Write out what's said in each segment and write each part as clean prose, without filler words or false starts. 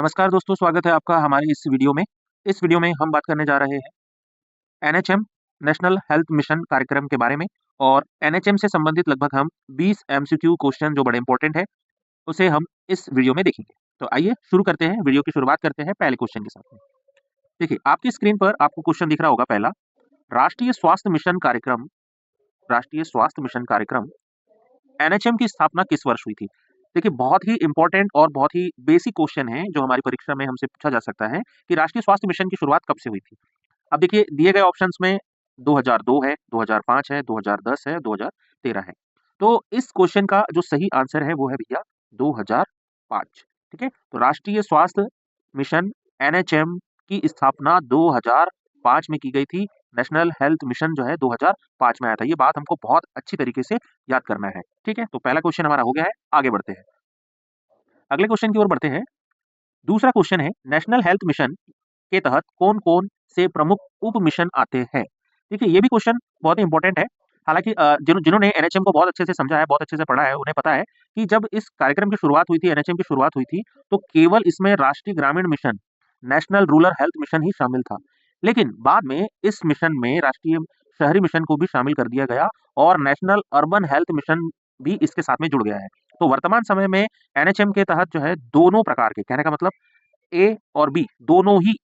नमस्कार दोस्तों, स्वागत है आपका हमारे इस वीडियो में। इस वीडियो में हम बात करने जा रहे हैं एनएचएम नेशनल हेल्थ मिशन कार्यक्रम के बारे में और एनएचएम से संबंधित लगभग हम 20 एमसीक्यू क्वेश्चन जो बड़े इंपॉर्टेंट है, उसे हम इस वीडियो में देखेंगे। तो आइए शुरू करते हैं, वीडियो की शुरुआत करते हैं पहले क्वेश्चन के साथ में। देखिए, आपकी स्क्रीन पर आपको क्वेश्चन दिख रहा होगा पहला, राष्ट्रीय स्वास्थ्य मिशन कार्यक्रम राष्ट्रीय स्वास्थ्य मिशन कार्यक्रम एनएचएम की स्थापना किस वर्ष हुई थी? देखिए, बहुत ही इंपॉर्टेंट और बहुत ही बेसिक क्वेश्चन है जो हमारी परीक्षा में हमसे पूछा जा सकता है कि राष्ट्रीय स्वास्थ्य मिशन की शुरुआत कब से हुई थी? अब देखिए, दिए गए ऑप्शंस में 2002 है, 2005 है, 2010 है, 2013 है। तो इस क्वेश्चन का जो सही आंसर है वो है भैया 2005। ठीक है? तो राष्ट्रीय स्वास्थ्य मिशन एनएचएम की स्थापना 2005 में की गई थी। नेशनल हेल्थ मिशन जो है 2005 में आया था। ये बात हमको बहुत अच्छी तरीके से याद करना है। ठीक है? तो पहला क्वेश्चन हमारा हो गया है, आगे बढ़ते हैं। अगले क्वेश्चन की ओर बढ़ते हैं। दूसरा क्वेश्चन है, नेशनल हेल्थ मिशन के तहत कौन-कौन से प्रमुख उप मिशन आते हैं? देखिए, ये भी क्वेश्चन बहुत ही इंपॉर्टेंट है। हालाँकि जिन्होंने एनएचएम को बहुत अच्छे से समझा है, बहुत अच्छे से पढ़ा है, उन्हें पता है कि जब इस कार्यक्रम की शुरुआत हुई थी, एनएचएम की शुरुआत हुई थी, तो केवल इसमें राष्ट्रीय ग्रामीण मिशन, नेशनल रूरल हेल्थ मिशन ही शामिल था। लेकिन बाद में इस मिशन में राष्ट्रीय शहरी मिशन को भी शामिल कर दिया गया और नेशनल अर्बन हेल्थ मिशन भी इसके साथ में जुड़ गया है। तो वर्तमान समय में एनएचएम के तहत जो है दोनों प्रकार के, कहने का मतलब ए और बी दोनों ही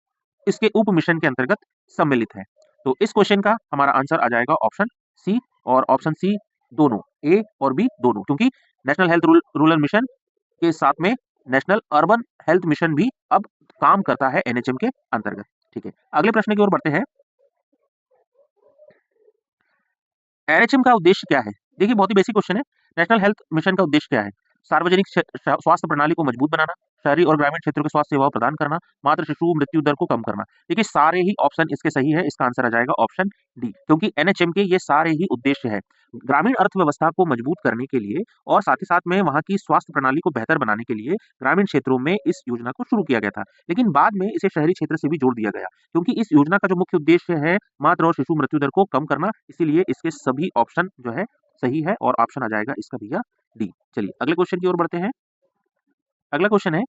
इसके उप मिशन के अंतर्गत सम्मिलित हैं। तो इस क्वेश्चन का हमारा आंसर आ जाएगा ऑप्शन सी, और ऑप्शन सी दोनों, ए और बी दोनों, क्योंकि नेशनल हेल्थ रूरल मिशन के साथ में नेशनल अर्बन हेल्थ मिशन भी अब काम करता है एनएचएम के अंतर्गत। ठीक है, अगले प्रश्न की ओर बढ़ते हैं। एनएचएम का उद्देश्य क्या है? देखिए, बहुत ही बेसिक क्वेश्चन है। नेशनल हेल्थ मिशन का उद्देश्य क्या है? सार्वजनिक स्वास्थ्य प्रणाली को मजबूत बनाना, शहरी और ग्रामीण क्षेत्रों के स्वास्थ्य सेवाओं प्रदान करना, मातृ शिशु मृत्यु दर को कम करना। देखिए, सारे ही ऑप्शन इसके सही है। इसका आंसर आ जाएगा ऑप्शन डी, क्योंकि एनएचएम के ये सारे ही उद्देश्य है ग्रामीण अर्थव्यवस्था को मजबूत करने के लिए और साथ ही साथ में वहाँ की स्वास्थ्य प्रणाली को बेहतर बनाने के लिए ग्रामीण क्षेत्रों में इस योजना को शुरू किया गया था। लेकिन बाद में इसे शहरी क्षेत्र से भी जोड़ दिया गया, क्योंकि इस योजना का जो मुख्य उद्देश्य है मातृ और शिशु मृत्यु दर को कम करना, इसीलिए इसके सभी ऑप्शन जो है सही है और ऑप्शन आ जाएगा इसका भैया डी। चलिए अगले क्वेश्चन की ओर बढ़ते हैं। अगला क्वेश्चन है,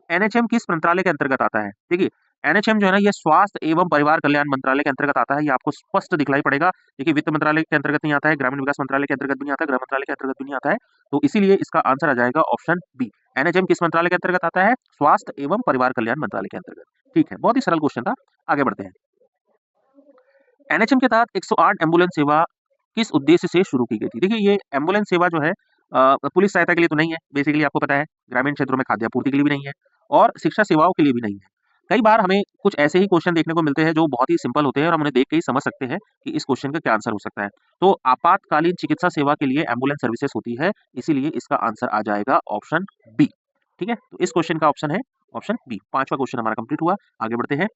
एनएचएम किस मंत्रालय के अंतर्गत आता है? देखिए, एनएचएम जो है ना, ये स्वास्थ्य एवं परिवार कल्याण मंत्रालय के अंतर्गत आता है। ये आपको स्पष्ट दिखलाई पड़ेगा। देखिए, वित्त मंत्रालय के अंतर्गत नहीं आता है, ग्रामीण विकास मंत्रालय के अंतर्गत भी नहीं आता है, गृह मंत्रालय के अंतर्गत भी नहीं आता है। तो इसीलिए इसका आंसर आ जाएगा ऑप्शन बी। एनएचएम किस मंत्रालय के अंतर्गत आता है? स्वास्थ्य एवं परिवार कल्याण मंत्रालय के अंतर्गत। ठीक है, बहुत ही सरल क्वेश्चन था। आगे बढ़ते हैं। एनएचएम के तहत 108 एम्बुलेंस सेवा किस उद्देश्य से शुरू की गई थी? देखिए, ये एम्बुलेंस सेवा जो है पुलिस सहायता के लिए तो नहीं है, बेसिकली आपको पता है, ग्रामीण क्षेत्रों में खाद्य आपूर्ति के लिए भी नहीं है और शिक्षा सेवाओं के लिए भी नहीं है। कई बार हमें कुछ ऐसे ही क्वेश्चन देखने को मिलते हैं जो बहुत ही सिंपल होते हैं और हम उन्हें देख के ही समझ सकते हैं कि इस क्वेश्चन का क्या आंसर हो सकता है। तो आपातकालीन चिकित्सा सेवा के लिए एम्बुलेंस सर्विसेज होती है, इसीलिए इसका आंसर आ जाएगा ऑप्शन बी। ठीक है? तो इस क्वेश्चन का ऑप्शन है ऑप्शन बी। 5वां क्वेश्चन हमारा कंप्लीट हुआ। आगे बढ़ते हैं।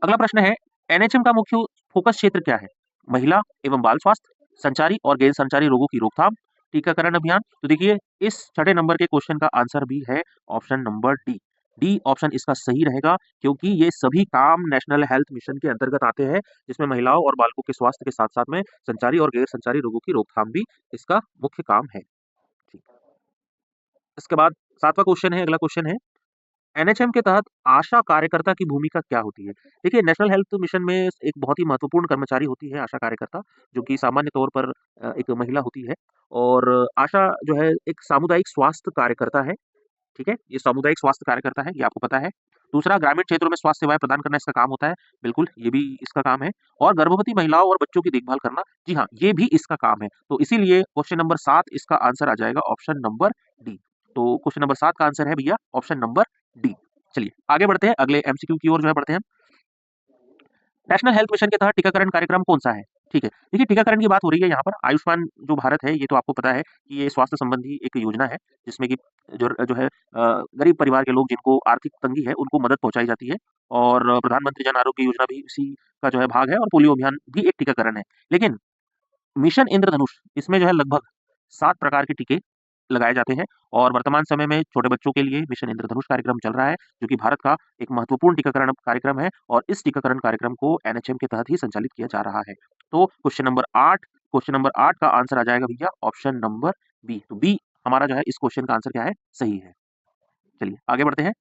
अगला प्रश्न है, एनएचएम का मुख्य फोकस क्षेत्र क्या है? महिला एवं बाल स्वास्थ्य, संचारी और गैर संचारी रोगों की रोकथाम, टीकाकरण अभियान। तो देखिए, इस छठे नंबर के क्वेश्चन का आंसर भी है option number D. D option इसका सही रहेगा, क्योंकि ये सभी काम नेशनल हेल्थ मिशन के अंतर्गत आते हैं, जिसमें महिलाओं और बालकों के स्वास्थ्य के साथ साथ में संचारी और गैर संचारी रोगों की रोकथाम भी इसका मुख्य काम है। ठीक। इसके बाद 7वां क्वेश्चन है, अगला क्वेश्चन है, एनएचएम के तहत आशा कार्यकर्ता की भूमिका क्या होती है? देखिए, नेशनल हेल्थ मिशन में एक बहुत ही महत्वपूर्ण कर्मचारी होती है आशा कार्यकर्ता, जो कि सामान्य तौर पर एक महिला होती है और आशा जो है एक सामुदायिक स्वास्थ्य कार्यकर्ता है। ठीक है? ये सामुदायिक स्वास्थ्य कार्यकर्ता है, ये आपको पता है। दूसरा, ग्रामीण क्षेत्रों में स्वास्थ्य सेवाएँ प्रदान करना इसका काम होता है। बिल्कुल, ये भी इसका काम है और गर्भवती महिलाओं और बच्चों की देखभाल करना, जी हाँ, ये भी इसका काम है। तो इसीलिए क्वेश्चन नंबर 7 इसका आंसर आ जाएगा ऑप्शन नंबर डी। तो क्वेश्चन नंबर 7 का आंसर है भैया ऑप्शन नंबर डी। चलिए आगे बढ़ते हैं, अगले एमसीक्यू की ओर जो है बढ़ते हैं। नेशनल हेल्थ मिशन के तहत टीकाकरण कार्यक्रम कौन-सा है? ठीक है। देखिए, टीकाकरण की बात हो रही है यहाँ पर। आयुष्मान जो भारत है, ये तो आपको पता है कि ये स्वास्थ्य संबंधी एक योजना है, जिसमें कि जो है गरीब परिवार के लोग जिनको आर्थिक तंगी है, उनको मदद पहुँचाई जाती है और प्रधानमंत्री जन आरोग्य योजना भी इसी का जो है भाग है और पोलियो अभियान भी एक टीकाकरण है। लेकिन मिशन इंद्रधनुष, इसमें जो है लगभग 7 प्रकार के टीके लगाए जाते हैं और वर्तमान समय में छोटे बच्चों के लिए मिशन इंद्रधनुष कार्यक्रम चल रहा है, जो कि भारत का एक महत्वपूर्ण टीकाकरण कार्यक्रम है और इस टीकाकरण कार्यक्रम को एनएचएम के तहत ही संचालित किया जा रहा है। तो क्वेश्चन नंबर 8 का आंसर आ जाएगा भैया ऑप्शन नंबर बी। तो बी हमारा जो है इस क्वेश्चन का आंसर क्या है? सही है। चलिए आगे बढ़ते हैं।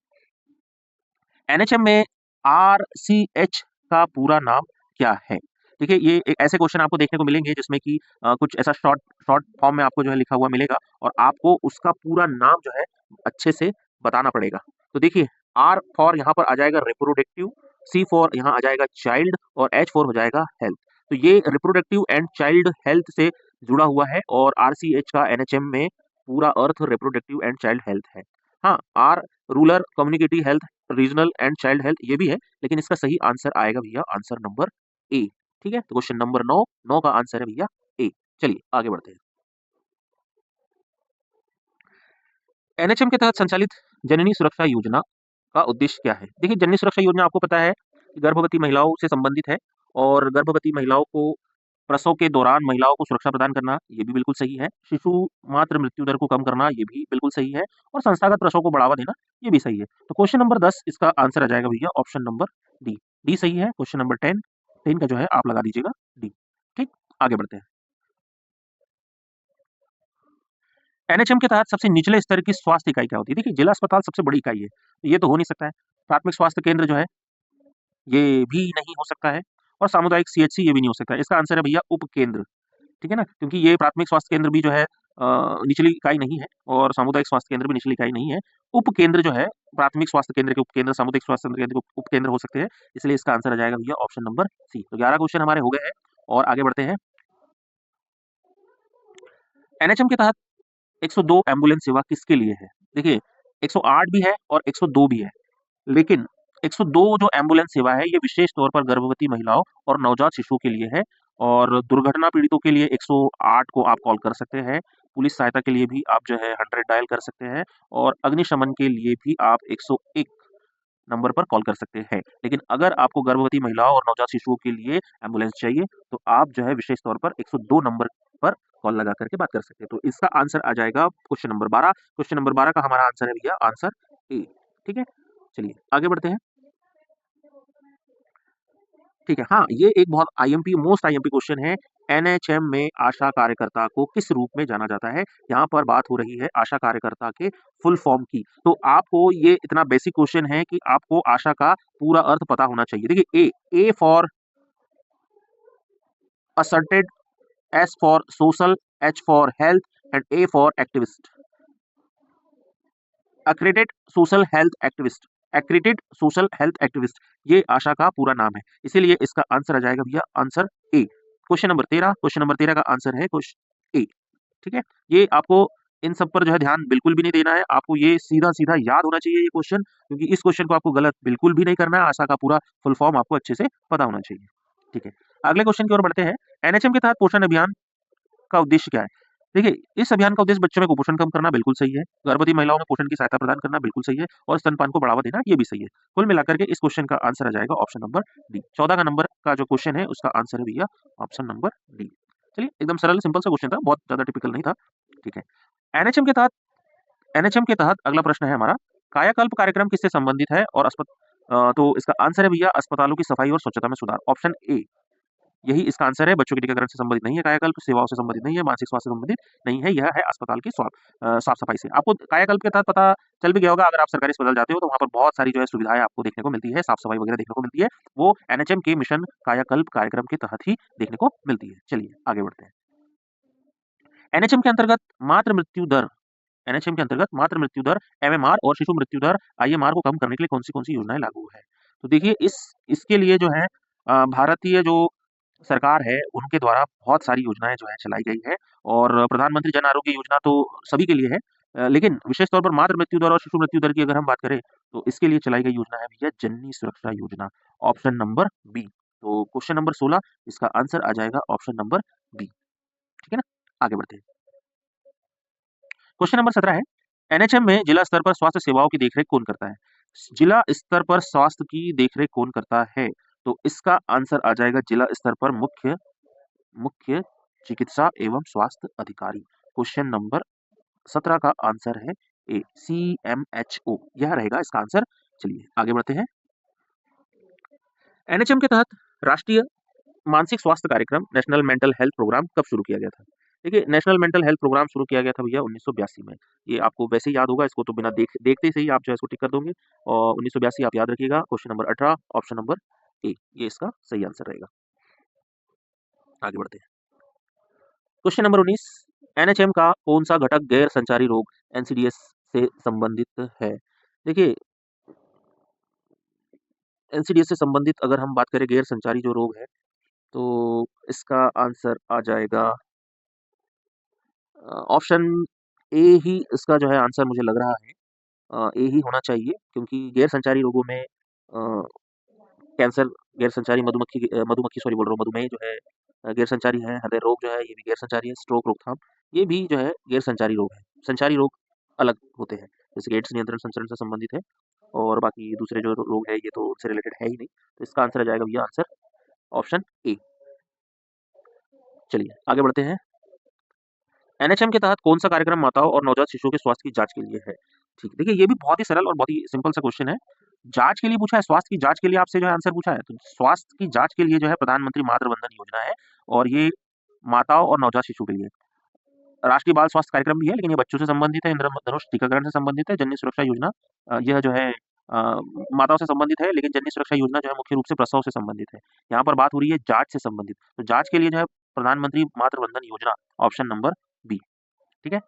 एनएचएम में आरसीएच का पूरा नाम क्या है? देखिए ये एक ऐसे क्वेश्चन आपको देखने को मिलेंगे जिसमें कि कुछ ऐसा शॉर्ट शॉर्ट फॉर्म में आपको जो है लिखा हुआ मिलेगा और आपको उसका पूरा नाम जो है अच्छे से बताना पड़ेगा। तो देखिए आर फॉर यहाँ पर आ जाएगा रिप्रोडक्टिव, सी फॉर यहाँ आ जाएगा चाइल्ड और एच फॉर हो जाएगा हेल्थ। तो ये रिप्रोडक्टिव एंड चाइल्ड हेल्थ से जुड़ा हुआ है और आरसीएच का एनएचएम में पूरा अर्थ रिप्रोडक्टिव एंड चाइल्ड हेल्थ है। हाँ, R rural community health, regional and child health ये भी है, लेकिन इसका सही आंसर आएगा भैया आंसर नंबर ए। ठीक है, तो क्वेश्चन नंबर 9 का आंसर है भैया ए। चलिए आगे बढ़ते हैं। एनएचएम के तहत संचालित जननी सुरक्षा योजना का उद्देश्य क्या है? देखिए जननी सुरक्षा योजना आपको पता है कि गर्भवती महिलाओं से संबंधित है और गर्भवती महिलाओं को प्रसव के दौरान महिलाओं को सुरक्षा प्रदान करना ये भी बिल्कुल सही है। शिशु मातृ मृत्यु दर को कम करना ये भी बिल्कुल सही है और संस्थागत प्रसव को बढ़ावा देना ये भी सही है। तो क्वेश्चन नंबर 10 इसका आंसर आ जाएगा भैया ऑप्शन नंबर डी। डी सही है। क्वेश्चन नंबर 10 का जो है आप लगा दीजिएगा डी। ठीक, आगे बढ़ते हैं। एनएचएम के तहत सबसे निचले स्तर की स्वास्थ्य इकाई क्या होती है? देखिए जिला अस्पताल सबसे बड़ी इकाई है, ये तो हो नहीं सकता है। प्राथमिक स्वास्थ्य केंद्र जो है ये भी नहीं हो सकता है और सामुदायिक सीएचसी ये भी नहीं हो सकता है। इसका आंसर है भैया उपकेंद्र। ठीक है ना? क्योंकि ये प्राथमिक स्वास्थ्य केंद्र भी जो है निचली इकाई नहीं है और सामुदायिक स्वास्थ्य केंद्र भी निचली इकाई नहीं है। उपकेंद्र जो है प्राथमिक स्वास्थ्य केंद्र के उपकेंद्र, सामुदायिक स्वास्थ्य केंद्र के उपकेंद्र हो सकते हैं। इसलिए इसका आंसर आ जाएगा भैया ऑप्शन नंबर सी। तो 11 क्वेश्चन हमारे हो गए हैं और आगे बढ़ते हैं। एनएचएम के तहत 102 एम्बुलेंस सेवा किसके लिए है? देखिए 108 भी है और 102 भी है। लेकिन 102 जो एम्बुलेंस सेवा है ये विशेष तौर पर गर्भवती महिलाओं और नवजात शिशुओं के लिए है और दुर्घटना पीड़ितों के लिए 108 को आप कॉल कर सकते हैं। पुलिस सहायता के लिए भी आप जो है 100 डायल कर सकते हैं और अग्निशमन के लिए भी आप 101 नंबर पर कॉल कर सकते हैं। लेकिन अगर आपको गर्भवती महिलाओं और नवजात शिशुओं के लिए एम्बुलेंस चाहिए तो आप जो है विशेष तौर पर 102 नंबर पर कॉल लगा करके बात कर सकते हैं। तो इसका आंसर आ जाएगा क्वेश्चन नंबर 12। क्वेश्चन नंबर 12 का हमारा आंसर है भैया आंसर ए। ठीक है, चलिए आगे बढ़ते हैं। ठीक है, हाँ, ये एक बहुत आईएमपी मोस्ट आईएमपी क्वेश्चन है। एनएचएम में आशा कार्यकर्ता को किस रूप में जाना जाता है? यहाँ पर बात हो रही है आशा कार्यकर्ता के फुल फॉर्म की। तो आपको ये इतना बेसिक क्वेश्चन है कि आपको आशा का पूरा अर्थ पता होना चाहिए। देखिए A for asserted, S for social, H for health and A for activist. accredited social health activist, accredited social health activist ये आशा का पूरा नाम है। इसीलिए इसका आंसर आ जाएगा भैया आंसर ए। क्वेश्चन नंबर 13 का आंसर है क्वेश्चन ए। ठीक है, ये आपको इन सब पर जो है ध्यान बिल्कुल भी नहीं देना है। आपको ये सीधा-सीधा याद होना चाहिए ये क्वेश्चन, क्योंकि इस क्वेश्चन को आपको गलत बिल्कुल भी नहीं करना है। आशा का पूरा फुल फॉर्म आपको अच्छे से पता होना चाहिए। ठीक है, अगले क्वेश्चन की ओर बढ़ते हैं। एनएचएम के तहत पोषण अभियान का उद्देश्य क्या है? देखिए, इस अभियान का उद्देश्य बच्चों में कुपोषण कम करना बिल्कुल सही है, गर्भवती महिलाओं में पोषण की सहायता प्रदान करना बिल्कुल सही है और स्तनपान को बढ़ावा देना ये भी सही है। कुल मिलाकर के इस क्वेश्चन का आंसर आ जाएगा ऑप्शन नंबर डी। 14 का नंबर का जो क्वेश्चन है उसका आंसर है भैया ऑप्शन नंबर डी। चलिए एकदम सरल सिंपल सा क्वेश्चन था, बहुत ज्यादा टिपिकल नहीं था। ठीक है, एनएचएम के तहत एनएचएम के तहत अगला प्रश्न है हमारा, कायाकल्प कार्यक्रम किससे संबंधित है और तो इसका आंसर है भैया अस्पतालों की सफाई और स्वच्छता में सुधार, ऑप्शन ए। यही इसका आंसर है। बच्चों के टीकाकरण से संबंधित नहीं है, कायाकल्प सेवाओं से संबंधित नहीं है, मानसिक स्वास्थ्य से संबंधित नहीं है, यह है अस्पताल की साफ सफाई से। आपको कायाकल्प के तहत पता चल भी गया होगा, अगर आप सरकारी अस्पताल जाते हो तो वहाँ पर बहुत सारी जो है सुविधाएं आपको देखने को मिलती है, साफ सफाई वगैरह देखने को मिलती है, वो एनएचएम के मिशन कायाकल्प कार्यक्रम के तहत ही देखने को मिलती है। चलिए आगे बढ़ते हैं। एनएचएम के अंतर्गत मातृ मृत्यु दर एनएचएम के अंतर्गत मातृ मृत्यु दर, एमएमआर और शिशु मृत्यु दर आईएमआर को कम करने के लिए कौन सी योजनाएं लागू है? तो देखिए इसके लिए जो है भारतीय जो सरकार है उनके द्वारा बहुत सारी योजनाएं जो है चलाई गई है और प्रधानमंत्री जन आरोग्य योजना तो सभी के लिए है, लेकिन विशेष तौर पर मातृ मृत्यु दर और शिशु मृत्यु दर की अगर हम बात करें तो इसके लिए चलाई गई योजना है भैया जननी सुरक्षा योजना, ऑप्शन नंबर बी। तो क्वेश्चन नंबर 16 इसका आंसर आ जाएगा ऑप्शन नंबर बी। ठीक है ना, आगे बढ़ते हैं। क्वेश्चन नंबर 17 है, एनएचएम में जिला स्तर पर स्वास्थ्य सेवाओं की देखरेख कौन करता है? जिला स्तर पर स्वास्थ्य की देखरेख कौन करता है? तो इसका आंसर आ जाएगा जिला स्तर पर मुख्य मुख्य चिकित्सा एवं स्वास्थ्य अधिकारी। क्वेश्चन नंबर 17 का आंसर है ए, सीएमएचओ यह रहेगा इसका आंसर। चलिए आगे बढ़ते हैं। एनएचएम के तहत राष्ट्रीय मानसिक स्वास्थ्य कार्यक्रम नेशनल मेंटल हेल्थ प्रोग्राम कब शुरू किया गया था? देखिए, नेशनल मेंटल हेल्थ प्रोग्राम शुरू किया गया था भैया 1982 में। ये आपको वैसे ही याद होगा, इसको तो बिना देखते से ही आप जो है इसको टिक कर दोगे और 1982 आप याद रखिएगा। Question number 18 option number A, ये इसका सही आंसर रहेगा। आगे बढ़ते हैं। क्वेश्चन नंबर 19, एनएचएम का कौन सा घटक गैर संचारी रोग एनसीडीएस से संबंधित है? देखिए, एनसीडीएस से संबंधित अगर हम बात करें गैर संचारी जो रोग है, तो इसका आंसर आ जाएगा ऑप्शन ए ही इसका जो है आंसर मुझे लग रहा है। ए ही होना चाहिए क्योंकि गैर संचारी रोगों में कैंसर गैर संचारी, मधुमक्खी सॉरी बोल रहा हूँ, मधुमेह जो है गैर संचारी है, हृदय रोग जो है ये भी गैर संचारी है, स्ट्रोक रोकथाम ये भी जो है गैर संचारी रोग है। संचारी रोग अलग होते हैं, जैसे कि एड्स नियंत्रण संचरण से संबंधित है और बाकी दूसरे जो रोग है ये तो उनसे रिलेटेड है ही नहीं। तो इसका आंसर आ जाएगा भैया आंसर ऑप्शन ए। चलिए आगे बढ़ते हैं। एनएचएम के तहत कौन सा कार्यक्रम माताओं और नवजात शिशुओं के स्वास्थ्य की जांच के लिए है? ठीक, देखिए ये भी बहुत ही सरल और बहुत ही सिंपल सा क्वेश्चन है। जांच के लिए पूछा है, स्वास्थ्य की जांच के लिए आपसे जो है आंसर पूछा है, तो स्वास्थ्य की जांच के लिए जो है प्रधानमंत्री मातृ वंदन योजना है और ये माताओं और नवजात शिशु के लिए। राष्ट्रीय बाल स्वास्थ्य कार्यक्रम भी है, लेकिन ये बच्चों से संबंधित है, इंद्रधनुष टीकाकरण से संबंधित है, जननी सुरक्षा योजना यह जो है माताओं से संबंधित है, लेकिन जननी सुरक्षा योजना जो है मुख्य रूप से प्रसव से संबंधित है। यहाँ पर बात हो रही है जांच से संबंधित, तो जांच के लिए जो है प्रधानमंत्री मातृ वंदन योजना ऑप्शन नंबर बी। ठीक है?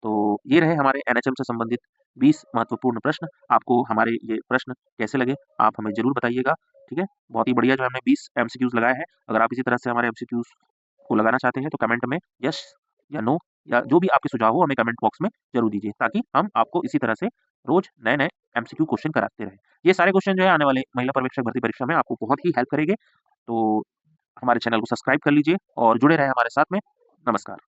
तो ये रहे हमारे एनएचएम से संबंधित 20 महत्वपूर्ण प्रश्न। आपको हमारे ये प्रश्न कैसे लगे, आप हमें ज़रूर बताइएगा, ठीक है? बहुत ही बढ़िया जो हमने 20 एमसीक्यूज़ लगाए हैं। अगर आप इसी तरह से हमारे एमसीक्यूज़ को लगाना चाहते हैं, तो कमेंट में यस या नो या जो भी आपके सुझाव हो हमें कमेंट बॉक्स में ज़रूर दीजिए, ताकि हम आपको इसी तरह से रोज़ नए-नए एमसीक्यू क्वेश्चन कराते रहें। ये सारे क्वेश्चन जो है आने वाले महिला पर्यवेक्षक भर्ती परीक्षा में आपको बहुत ही हेल्प करेंगे। तो हमारे चैनल को सब्सक्राइब कर लीजिए और जुड़े रहें हमारे साथ में। नमस्कार।